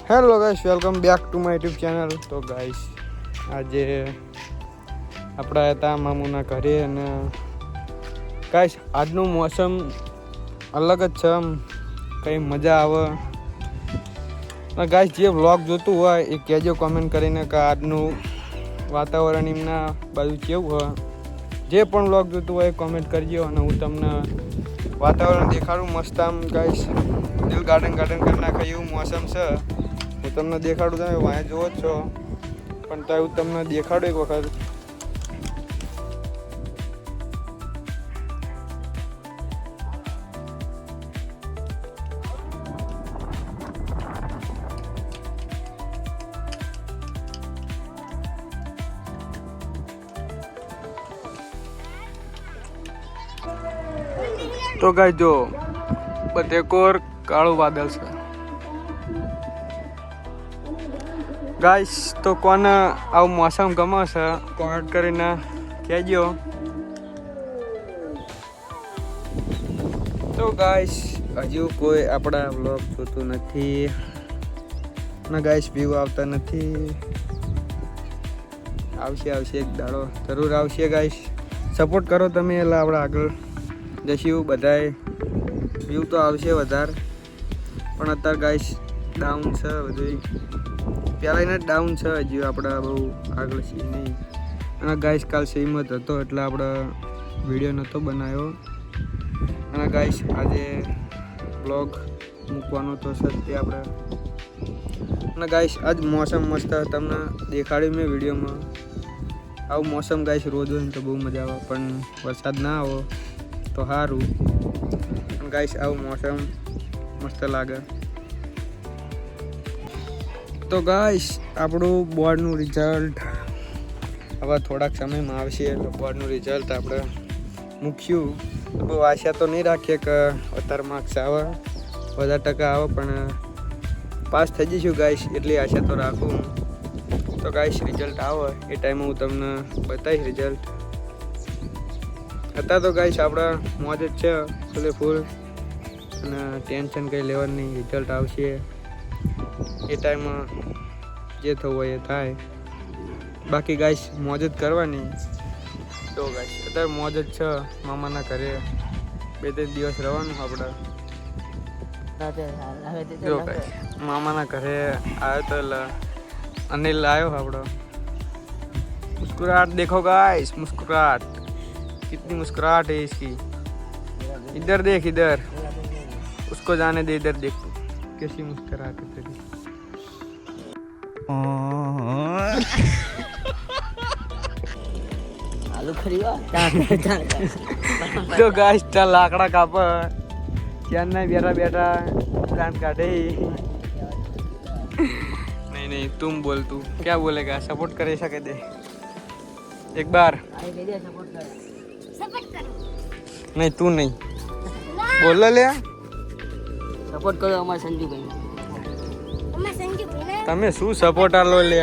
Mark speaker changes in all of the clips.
Speaker 1: Hello guys, welcome back to my YouTube channel. તો guys, આજે આપણા હતા મામુના ઘરે અને ગાઈસ આજનું મોસમ અલગ જ છે. આમ કંઈ મજા આવે. અને ગાઈસ જે વ્લોગ જોતું હોય એ કહેજો કોમેન્ટ કરીને કે આજનું વાતાવરણ એમના બાજુ કેવું હોય. જે પણ વ્લોગ જોતું હોય એ કોમેન્ટ કરજો અને હું તમને વાતાવરણ દેખાડું મસ્ત. આમ ગાઈસ દિલ ગાર્ડન કરી નાખે એવું મોસમ છે. હું તમને દેખાડું, તમે વાંહે જોવો જ છો પણ તો હું તમને દેખાડું એક વખત. તો ગાઈસ જો બધે કોર કાળું વાદળ છે. ગાઈસ તો કોને આવું મોસમ ગમે છે કોમેન્ટ કરીને કહેજો. તો ગાઈસ હજુ કોઈ આપણા વ્લોગ જોતું નથી અને ગાઈસ વ્યૂ આવતા નથી. આવશે એક દાડો જરૂર આવશે ગાઈસ. સપોર્ટ કરો તમે એટલે આપણે આગળ જઈશું. બધાએ વ્યૂ તો આવશે વધારે પણ અત્યારે ગાઈસ ડાઉન છે બધું. પહેલાં એને ડાઉન છે, હજુ આપણે બહુ આગળ છીએ નહીં. અને ગાઈસ કાલ શ્રીમત હતો એટલે આપણે વિડીયો નહોતો બનાવ્યો. અને ગાઈસ આજે બ્લોગ મૂકવાનો તો છે તે આપણે. અને ગાઈસ આજ મોસમ મસ્ત તમને દેખાડ્યું મેં વિડીયોમાં. આવું મોસમ ગાઈસ રોજ હોય ને તો બહુ મજા આવે, પણ વરસાદ ના આવો તો સારું. અને ગાઈસ આવું મોસમ મસ્ત લાગે. તો ગાઈસ આપણું બોર્ડનું રિઝલ્ટ હવે થોડાક સમયમાં આવશે. એટલે બોર્ડનું રિઝલ્ટ આપણે મૂક્યું. તો બહુ આશા તો નહીં રાખીએ કે અત્યારે માર્ક્સ આવે, વધારે ટકા આવે, પણ પાસ થઈ જઈશું ગાઈસ એટલી આશા તો રાખું. તો ગાઈસ રિઝલ્ટ આવે એ ટાઈમે હું તમને બતાવીશ રિઝલ્ટ. અત્યારે તો ગાઈસ આપણે મોજ જ છે ફૂલ અને ટેન્શન કંઈ લેવાનું નહીં. રિઝલ્ટ આવશે એ ટાઈમમાં જે થવું હોય એ થાય. બાકી ગાઈસ મોજ જ કરવાની. તો ગાઈસ અત્યારે મોજ જ છે. મામાના ઘરે 2-3 દિવસ રહેવાનું આપણે. જો ગાઈસ મામાના ઘરે આવ્યો તો એટલે અનિલ આવ્યો આપણો. मुस्कुराहट देखो गाइस, मुस्कुराहट कितनी मुस्कुराहट है इसकी. इधर देख, इधर उसको जाने दे, इधर देख तू कैसी मुस्कुराहट है तेरी.
Speaker 2: आलू खरीवा
Speaker 1: તો ગાઈસ ચાલ લાકડા કાપ. ક્યાં ના બેઠા દાંત કાઢે. नहीं तुम बोल, तू क्या बोलेगा? सपोर्ट करे सके दे एक बार. नहीं तू नहीं बोल ले.
Speaker 2: સપોર્ટ કરો અમાર સંજુભાઈ.
Speaker 1: તમે શું સપોર્ટ આલો લે?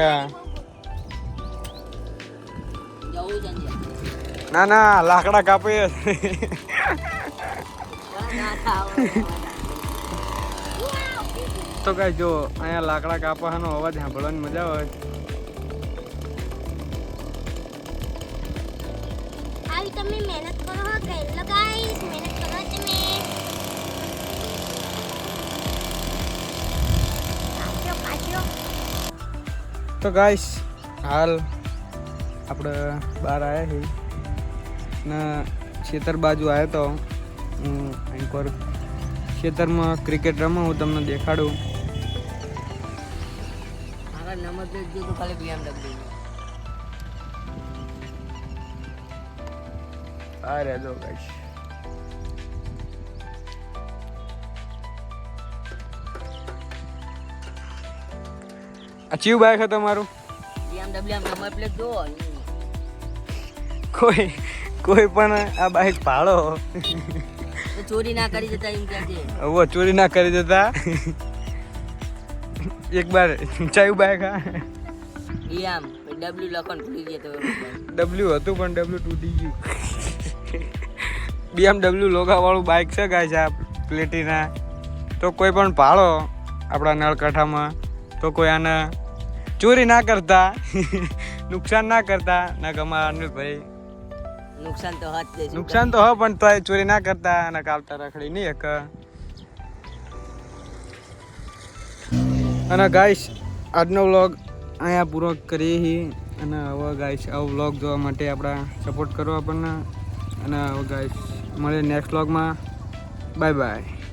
Speaker 1: ના લાકડા કાપે. તો કઈ જો અહીંયા લાકડા કાપવાનો અવાજ સાંભળવાની મજા આવે.
Speaker 3: આવી તમે મહેનત કરો હો કઈ ગાઈસ, મહેનત કરો તમે. પાછો
Speaker 1: તો ગાઈસ હાલ આપણે બહાર આવ્યા છીએ ને ખેતર બાજુ આવ્યો તો હું અહીં પર ખેતરમાં ક્રિકેટ રમું. હું તમને દેખાડું.
Speaker 2: મારા નંબર પ્લેટ જો તો ખાલી BMW.
Speaker 1: આ રે જો ગાઈસ આ ચીવ બાઈક છે તમારું?
Speaker 2: BMW નંબર પ્લેટ જો.
Speaker 1: કોઈ પણ આ બાઈક ભાડો
Speaker 2: તો ચોરી ના કરી દેતા એમ કે છે.
Speaker 1: હવે ચોરી ના કરી દેતા. એક બાર ચાયું બાઈક હા
Speaker 2: આમ W લખન ભૂલી ગયા તો
Speaker 1: W હતું પણ W તૂટી ગયું. BMW લોગા વાળું બાઈક છે ગાઈસ આ પ્લેટિના. તો કોઈ પણ ભાડો આપણા નળકાંઠામાં તો કોઈ આને ચોરી ના કરતા નુકસાન ના કરતા ના ગમા અનિલભાઈ
Speaker 2: નુકસાન તો હાથ દે
Speaker 1: નુકસાન તો હ પણ તોય ચોરી ના કરતા અને કાવતા રખડી નહીં એક અને ગાઈસ આજનો વ્લોગ અહીંયા પૂરો કરીએ છીએ અને હવે ગાઈસ આવો વ્લોગ જોવા માટે આપણા સપોર્ટ કરો આપણને અને હવે ગાઈસ મળીએ નેક્સ્ટ વ્લોગમાં બાય બાય